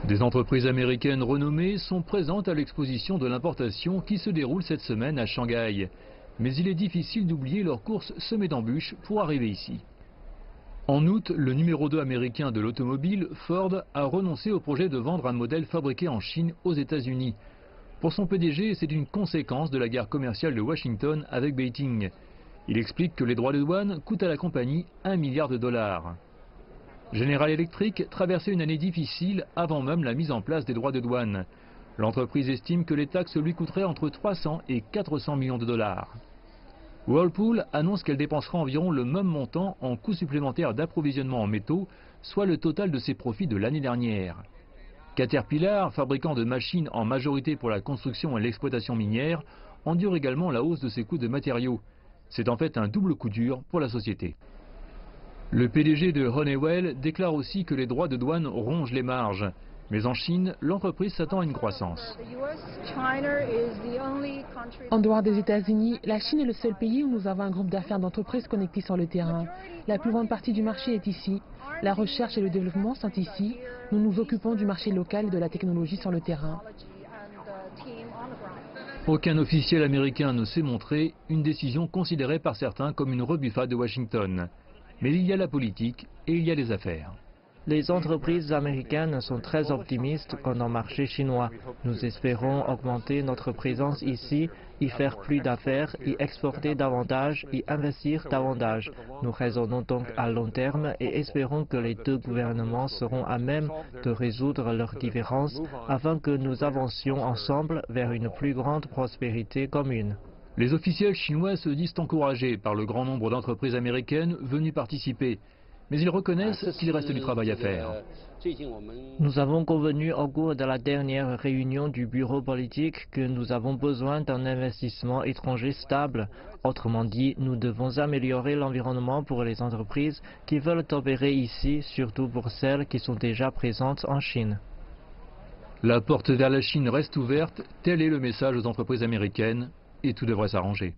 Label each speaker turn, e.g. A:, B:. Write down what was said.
A: Des entreprises américaines renommées sont présentes à l'exposition de l'importation qui se déroule cette semaine à Shanghai. Mais il est difficile d'oublier leur course semée d'embûches pour arriver ici. En août, le numéro 2 américain de l'automobile, Ford, a renoncé au projet de vendre un modèle fabriqué en Chine aux États-Unis. Pour son PDG, c'est une conséquence de la guerre commerciale de Washington avec Beijing. Il explique que les droits de douane coûtent à la compagnie 1 milliard de dollars. General Electric traversait une année difficile avant même la mise en place des droits de douane. L'entreprise estime que les taxes lui coûteraient entre 300 et 400 millions de dollars. Whirlpool annonce qu'elle dépensera environ le même montant en coûts supplémentaires d'approvisionnement en métaux, soit le total de ses profits de l'année dernière. Caterpillar, fabricant de machines en majorité pour la construction et l'exploitation minière, endure également la hausse de ses coûts de matériaux. C'est en fait un double coup dur pour la société. Le PDG de Honeywell déclare aussi que les droits de douane rongent les marges. Mais en Chine, l'entreprise s'attend à une croissance.
B: En dehors des États-Unis, la Chine est le seul pays où nous avons un groupe d'affaires d'entreprises connectés sur le terrain. La plus grande partie du marché est ici. La recherche et le développement sont ici. Nous nous occupons du marché local et de la technologie sur le terrain.
A: Aucun officiel américain ne s'est montré, une décision considérée par certains comme une rebuffade de Washington. Mais il y a la politique et il y a les affaires.
C: Les entreprises américaines sont très optimistes quant au marché chinois. Nous espérons augmenter notre présence ici, y faire plus d'affaires, y exporter davantage, y investir davantage. Nous raisonnons donc à long terme et espérons que les deux gouvernements seront à même de résoudre leurs différences afin que nous avancions ensemble vers une plus grande prospérité commune.
A: Les officiels chinois se disent encouragés par le grand nombre d'entreprises américaines venues participer. Mais ils reconnaissent qu'il reste du travail à faire.
C: Nous avons convenu au cours de la dernière réunion du bureau politique que nous avons besoin d'un investissement étranger stable. Autrement dit, nous devons améliorer l'environnement pour les entreprises qui veulent opérer ici, surtout pour celles qui sont déjà présentes en Chine.
A: La porte vers la Chine reste ouverte, tel est le message aux entreprises américaines, et tout devrait s'arranger.